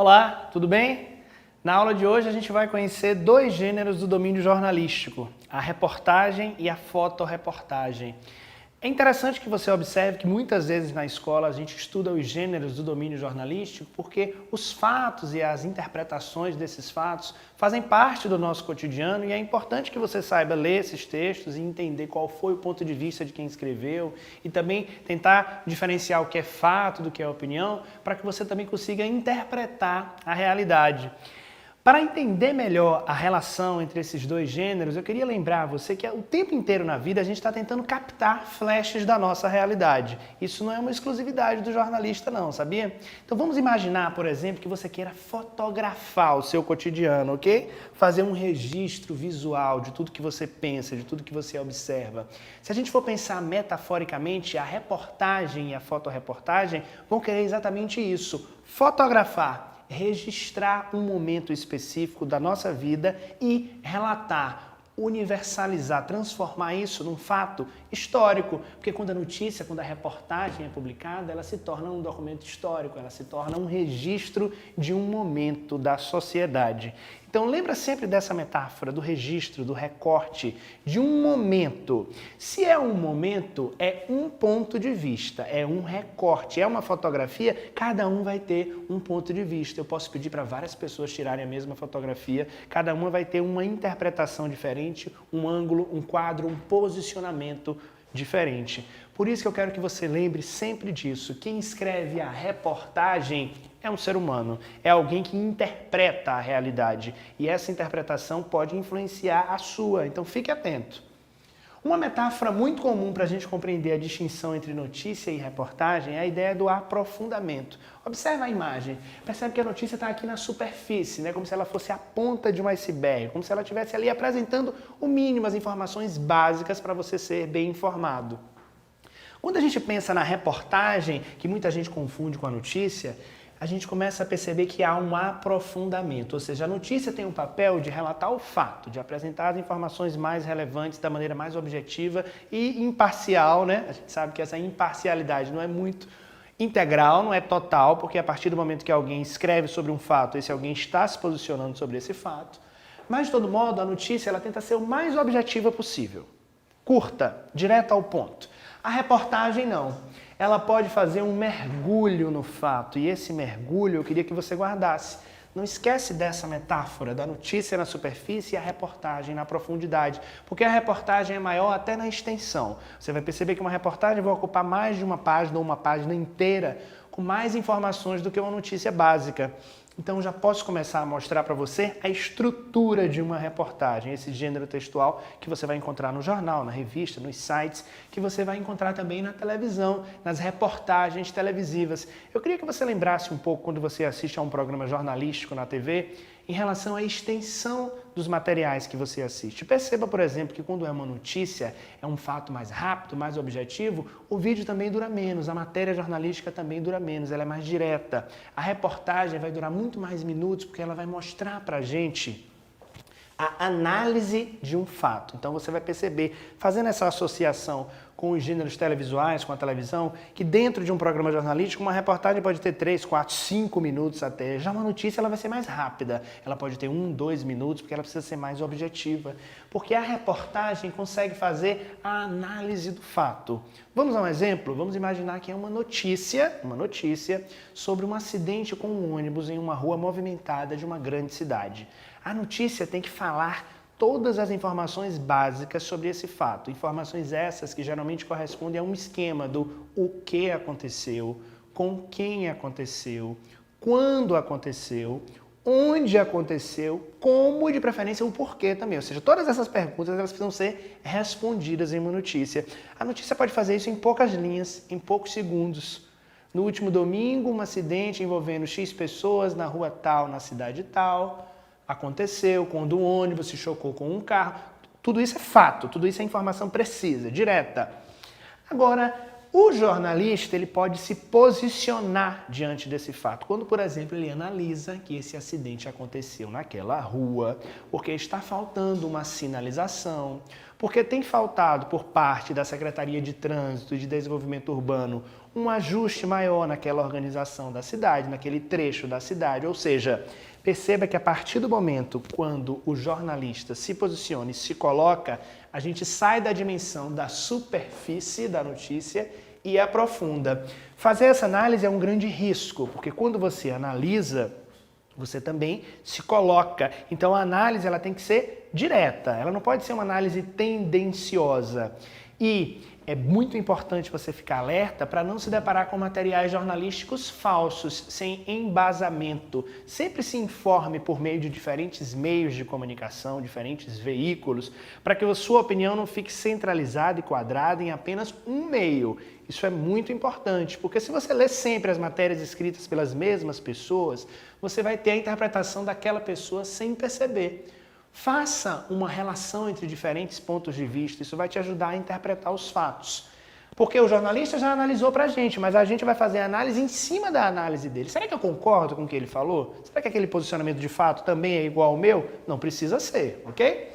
Olá, tudo bem? Na aula de hoje a gente vai conhecer dois gêneros do domínio jornalístico, a reportagem e a fotoreportagem. É interessante que você observe que muitas vezes na escola a gente estuda os gêneros do domínio jornalístico porque os fatos e as interpretações desses fatos fazem parte do nosso cotidiano e é importante que você saiba ler esses textos e entender qual foi o ponto de vista de quem escreveu e também tentar diferenciar o que é fato do que é opinião para que você também consiga interpretar a realidade. Para entender melhor a relação entre esses dois gêneros, eu queria lembrar a você que o tempo inteiro na vida a gente está tentando captar flashes da nossa realidade. Isso não é uma exclusividade do jornalista não, sabia? Então vamos imaginar, por exemplo, que você queira fotografar o seu cotidiano, ok? Fazer um registro visual de tudo que você pensa, de tudo que você observa. Se a gente for pensar metaforicamente, a reportagem e a fotoreportagem vão querer exatamente isso, fotografar, registrar um momento específico da nossa vida e relatar, universalizar, transformar isso num fato histórico. Porque quando a reportagem é publicada, ela se torna um documento histórico, ela se torna um registro de um momento da sociedade. Então lembra sempre dessa metáfora do registro, do recorte, de um momento. Se é um momento, é um ponto de vista, é um recorte, é uma fotografia, cada um vai ter um ponto de vista. Eu posso pedir para várias pessoas tirarem a mesma fotografia, cada uma vai ter uma interpretação diferente, um ângulo, um quadro, um posicionamento diferente. Por isso que eu quero que você lembre sempre disso. Quem escreve a reportagem é um ser humano, é alguém que interpreta a realidade e essa interpretação pode influenciar a sua, então fique atento. Uma metáfora muito comum para a gente compreender a distinção entre notícia e reportagem é a ideia do aprofundamento. Observe a imagem, percebe que a notícia está aqui na superfície, né? Como se ela fosse a ponta de um iceberg, como se ela estivesse ali apresentando o mínimo, as informações básicas para você ser bem informado. Quando a gente pensa na reportagem, que muita gente confunde com a notícia, a gente começa a perceber que há um aprofundamento, ou seja, a notícia tem um papel de relatar o fato, de apresentar as informações mais relevantes da maneira mais objetiva e imparcial, né? A gente sabe que essa imparcialidade não é muito integral, não é total, porque a partir do momento que alguém escreve sobre um fato, esse alguém está se posicionando sobre esse fato. Mas, de todo modo, a notícia ela tenta ser o mais objetiva possível. Curta, direta ao ponto. A reportagem não. Ela pode fazer um mergulho no fato, e esse mergulho eu queria que você guardasse. Não esquece dessa metáfora da notícia na superfície e a reportagem na profundidade, porque a reportagem é maior até na extensão. Você vai perceber que uma reportagem vai ocupar mais de uma página ou uma página inteira com mais informações do que uma notícia básica. Então já posso começar a mostrar para você a estrutura de uma reportagem, esse gênero textual que você vai encontrar no jornal, na revista, nos sites, que você vai encontrar também na televisão, nas reportagens televisivas. Eu queria que você lembrasse um pouco quando você assiste a um programa jornalístico na TV, em relação à extensão dos materiais que você assiste. Perceba, por exemplo, que quando é uma notícia, é um fato mais rápido, mais objetivo, o vídeo também dura menos, a matéria jornalística também dura menos, ela é mais direta. A reportagem vai durar muito mais minutos, porque ela vai mostrar pra gente a análise de um fato. Então você vai perceber, fazendo essa associação com os gêneros televisuais, com a televisão, que dentro de um programa jornalístico, uma reportagem pode ter 3, 4, 5 minutos até. Já uma notícia ela vai ser mais rápida. Ela pode ter 1, 2 minutos, porque ela precisa ser mais objetiva. Porque a reportagem consegue fazer a análise do fato. Vamos a um exemplo? Vamos imaginar que é uma notícia sobre um acidente com um ônibus em uma rua movimentada de uma grande cidade. A notícia tem que falar todas as informações básicas sobre esse fato. Informações essas que geralmente correspondem a um esquema do o que aconteceu, com quem aconteceu, quando aconteceu, onde aconteceu, como e de preferência o porquê também. Ou seja, todas essas perguntas elas precisam ser respondidas em uma notícia. A notícia pode fazer isso em poucas linhas, em poucos segundos. No último domingo, um acidente envolvendo X pessoas na rua tal, na cidade tal. Aconteceu quando um ônibus se chocou com um carro. Tudo isso é fato, tudo isso é informação precisa, direta. Agora, o jornalista ele pode se posicionar diante desse fato. Quando, por exemplo, ele analisa que esse acidente aconteceu naquela rua, porque está faltando uma sinalização, porque tem faltado por parte da Secretaria de Trânsito e de Desenvolvimento Urbano um ajuste maior naquela organização da cidade, naquele trecho da cidade. Ou seja, perceba que a partir do momento quando o jornalista se posiciona e se coloca, a gente sai da dimensão da superfície da notícia e aprofunda. Fazer essa análise é um grande risco, porque quando você analisa, você também se coloca. Então a análise ela tem que ser direta, ela não pode ser uma análise tendenciosa. E é muito importante você ficar alerta para não se deparar com materiais jornalísticos falsos, sem embasamento. Sempre se informe por meio de diferentes meios de comunicação, diferentes veículos, para que a sua opinião não fique centralizada e quadrada em apenas um meio. Isso é muito importante, porque se você ler sempre as matérias escritas pelas mesmas pessoas, você vai ter a interpretação daquela pessoa sem perceber. Faça uma relação entre diferentes pontos de vista, isso vai te ajudar a interpretar os fatos. Porque o jornalista já analisou pra gente, mas a gente vai fazer a análise em cima da análise dele. Será que eu concordo com o que ele falou? Será que aquele posicionamento de fato também é igual ao meu? Não precisa ser, ok?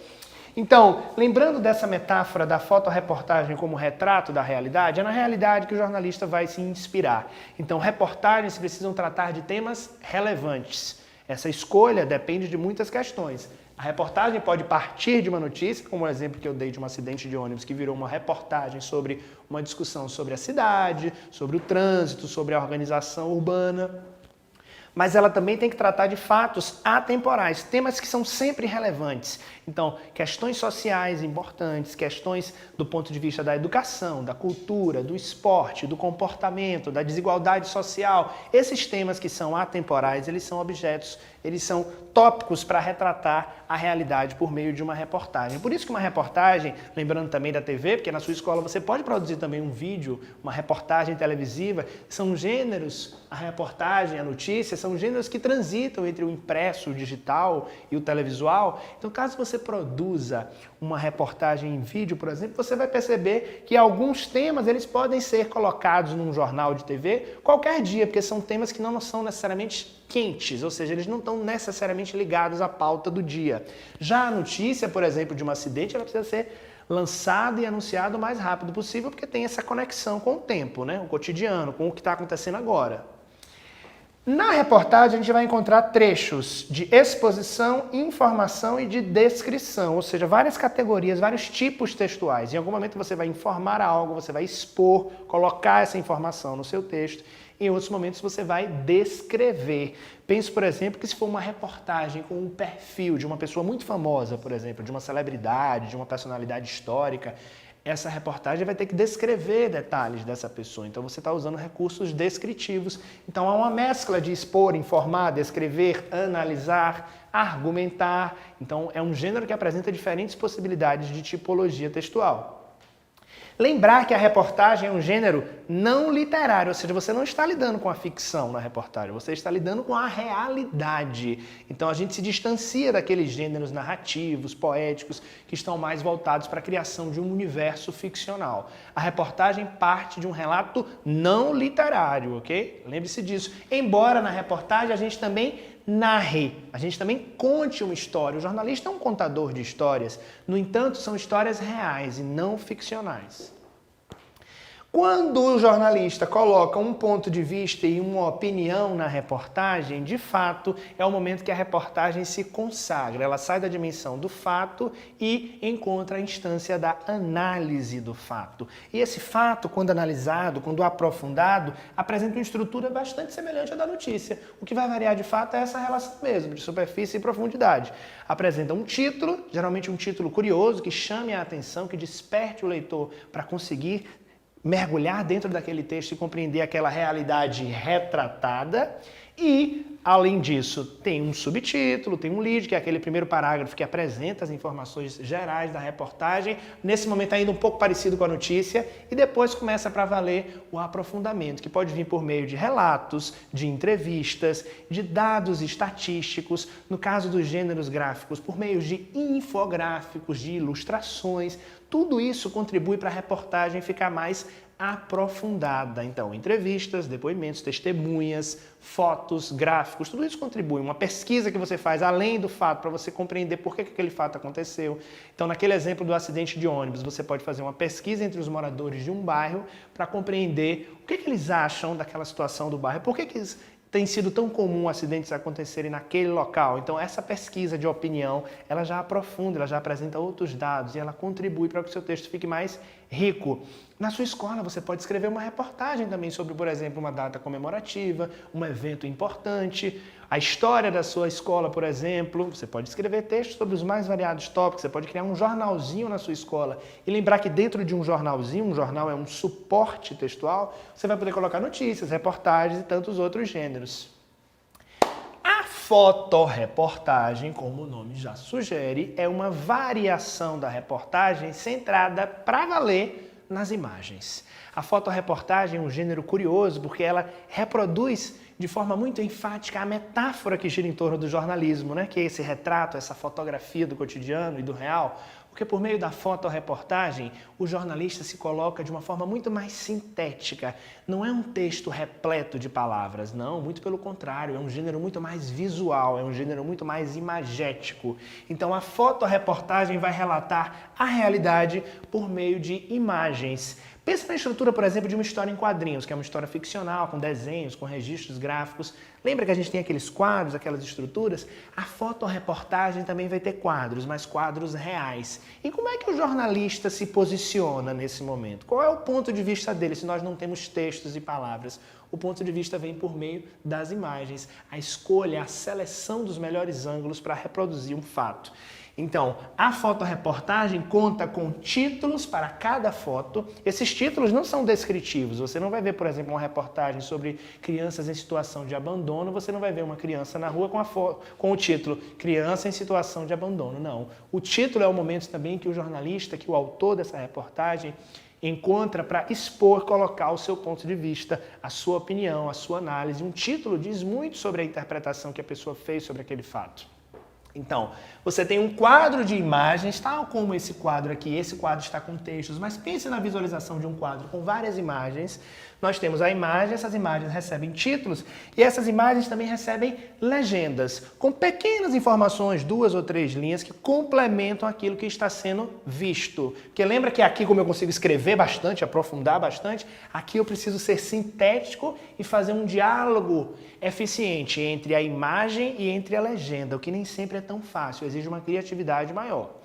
Então, lembrando dessa metáfora da fotoreportagem como retrato da realidade, é na realidade que o jornalista vai se inspirar. Então, reportagens precisam tratar de temas relevantes. Essa escolha depende de muitas questões. A reportagem pode partir de uma notícia, como o exemplo que eu dei de um acidente de ônibus que virou uma reportagem sobre uma discussão sobre a cidade, sobre o trânsito, sobre a organização urbana. Mas ela também tem que tratar de fatos atemporais, temas que são sempre relevantes. Então, questões sociais importantes, questões do ponto de vista da educação, da cultura, do esporte, do comportamento, da desigualdade social. Esses temas que são atemporais, eles são objetos, eles são tópicos para retratar a realidade por meio de uma reportagem. Por isso que uma reportagem, lembrando também da TV, porque na sua escola você pode produzir também um vídeo, uma reportagem televisiva, são gêneros, a reportagem, a notícia, são gêneros que transitam entre o impresso, o digital e o televisual. Então, caso você produza uma reportagem em vídeo, por exemplo, você vai perceber que alguns temas eles podem ser colocados num jornal de TV qualquer dia, porque são temas que não são necessariamente quentes, ou seja, eles não estão necessariamente ligados à pauta do dia. Já a notícia, por exemplo, de um acidente, ela precisa ser lançada e anunciada o mais rápido possível, porque tem essa conexão com o tempo, né? O cotidiano, com o que está acontecendo agora. Na reportagem, a gente vai encontrar trechos de exposição, informação e de descrição, ou seja, várias categorias, vários tipos textuais. Em algum momento você vai informar algo, você vai expor, colocar essa informação no seu texto. Em outros momentos você vai descrever. Pense, por exemplo, que se for uma reportagem com um perfil de uma pessoa muito famosa, por exemplo, de uma celebridade, de uma personalidade histórica, essa reportagem vai ter que descrever detalhes dessa pessoa. Então você está usando recursos descritivos. Então há uma mescla de expor, informar, descrever, analisar, argumentar. Então é um gênero que apresenta diferentes possibilidades de tipologia textual. Lembrar que a reportagem é um gênero não literário, ou seja, você não está lidando com a ficção na reportagem, você está lidando com a realidade. Então a gente se distancia daqueles gêneros narrativos, poéticos, que estão mais voltados para a criação de um universo ficcional. A reportagem parte de um relato não literário, ok? Lembre-se disso. Embora na reportagem a gente também narre, a gente também conte uma história. O jornalista é um contador de histórias, no entanto, são histórias reais e não ficcionais. Quando o jornalista coloca um ponto de vista e uma opinião na reportagem, de fato, é o momento que a reportagem se consagra. Ela sai da dimensão do fato e encontra a instância da análise do fato. E esse fato, quando analisado, quando aprofundado, apresenta uma estrutura bastante semelhante à da notícia. O que vai variar de fato é essa relação mesmo, de superfície e profundidade. Apresenta um título, geralmente um título curioso, que chame a atenção, que desperte o leitor para conseguir mergulhar dentro daquele texto e compreender aquela realidade retratada. E, além disso, tem um subtítulo, tem um lead, que é aquele primeiro parágrafo que apresenta as informações gerais da reportagem, nesse momento ainda um pouco parecido com a notícia, e depois começa para valer o aprofundamento, que pode vir por meio de relatos, de entrevistas, de dados estatísticos, no caso dos gêneros gráficos, por meio de infográficos, de ilustrações. Tudo isso contribui para a reportagem ficar mais aprofundada. Então, entrevistas, depoimentos, testemunhas, fotos, gráficos, tudo isso contribui. Uma pesquisa que você faz além do fato para você compreender por que aquele fato aconteceu. Então, naquele exemplo do acidente de ônibus, você pode fazer uma pesquisa entre os moradores de um bairro para compreender o que eles acham daquela situação do bairro, por que tem sido tão comum acidentes acontecerem naquele local. Então, essa pesquisa de opinião, ela já aprofunda, ela já apresenta outros dados e ela contribui para que o seu texto fique mais rico. Na sua escola, você pode escrever uma reportagem também sobre, por exemplo, uma data comemorativa, um evento importante, a história da sua escola, por exemplo. Você pode escrever textos sobre os mais variados tópicos, você pode criar um jornalzinho na sua escola e lembrar que dentro de um jornalzinho, um jornal é um suporte textual, você vai poder colocar notícias, reportagens e tantos outros gêneros. A fotoreportagem, como o nome já sugere, é uma variação da reportagem centrada para valer nas imagens. A fotoreportagem é um gênero curioso porque ela reproduz de forma muito enfática a metáfora que gira em torno do jornalismo, né? Que é esse retrato, essa fotografia do cotidiano e do real. Porque por meio da fotoreportagem, o jornalista se coloca de uma forma muito mais sintética. Não é um texto repleto de palavras, não, muito pelo contrário, é um gênero muito mais visual, é um gênero muito mais imagético. Então a fotoreportagem vai relatar a realidade por meio de imagens. Pensa na estrutura, por exemplo, de uma história em quadrinhos, que é uma história ficcional, com desenhos, com registros gráficos. Lembra que a gente tem aqueles quadros, aquelas estruturas? A fotoreportagem também vai ter quadros, mas quadros reais. E como é que o jornalista se posiciona nesse momento? Qual é o ponto de vista dele se nós não temos textos e palavras? O ponto de vista vem por meio das imagens, a escolha, a seleção dos melhores ângulos para reproduzir um fato. Então, a fotoreportagem conta com títulos para cada foto. Esses títulos não são descritivos. Você não vai ver, por exemplo, uma reportagem sobre crianças em situação de abandono. Você não vai ver uma criança na rua com o título Criança em situação de abandono. Não. O título é o momento também que o jornalista, que o autor dessa reportagem, encontra para expor, colocar o seu ponto de vista, a sua opinião, a sua análise. Um título diz muito sobre a interpretação que a pessoa fez sobre aquele fato. Então, você tem um quadro de imagens, tal como esse quadro aqui. Esse quadro está com textos, mas pense na visualização de um quadro com várias imagens. Nós temos a imagem, essas imagens recebem títulos e essas imagens também recebem legendas, com pequenas informações, 2 ou 3 linhas, que complementam aquilo que está sendo visto. Porque lembra que aqui, como eu consigo escrever bastante, aprofundar bastante, aqui eu preciso ser sintético e fazer um diálogo eficiente entre a imagem e entre a legenda, o que nem sempre é tão fácil, exige uma criatividade maior.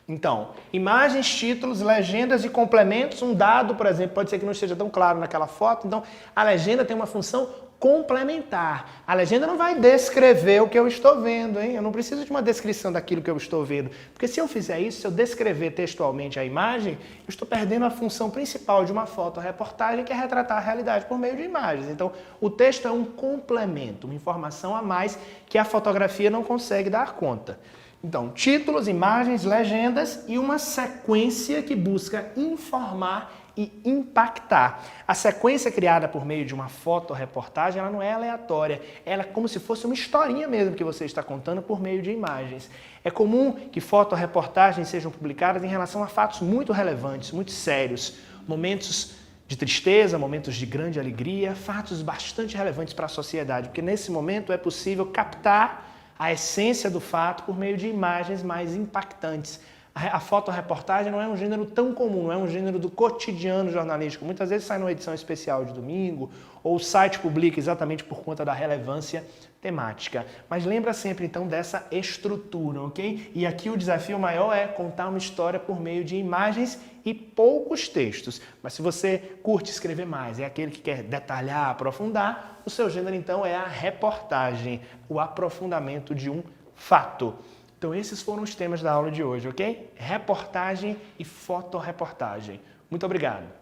Então, imagens, títulos, legendas e complementos. Um dado, por exemplo, pode ser que não esteja tão claro naquela foto, então a legenda tem uma função complementar. A legenda não vai descrever o que eu estou vendo, hein? Eu não preciso de uma descrição daquilo que eu estou vendo, porque se eu fizer isso, se eu descrever textualmente a imagem, eu estou perdendo a função principal de uma fotoreportagem, que é retratar a realidade por meio de imagens. Então, o texto é um complemento, uma informação a mais que a fotografia não consegue dar conta. Então, títulos, imagens, legendas e uma sequência que busca informar e impactar. A sequência criada por meio de uma fotoreportagem, ela não é aleatória, ela é como se fosse uma historinha mesmo que você está contando por meio de imagens. É comum que fotoreportagens sejam publicadas em relação a fatos muito relevantes, muito sérios, momentos de tristeza, momentos de grande alegria, fatos bastante relevantes para a sociedade, porque nesse momento é possível captar a essência do fato por meio de imagens mais impactantes. A fotoreportagem não é um gênero tão comum, não é um gênero do cotidiano jornalístico. Muitas vezes sai numa edição especial de domingo, ou o site publica exatamente por conta da relevância temática. Mas lembra sempre, então, dessa estrutura, ok? E aqui o desafio maior é contar uma história por meio de imagens e poucos textos. Mas se você curte escrever mais, é aquele que quer detalhar, aprofundar, o seu gênero, então, é a reportagem, o aprofundamento de um fato. Então esses foram os temas da aula de hoje, ok? Reportagem e fotoreportagem. Muito obrigado.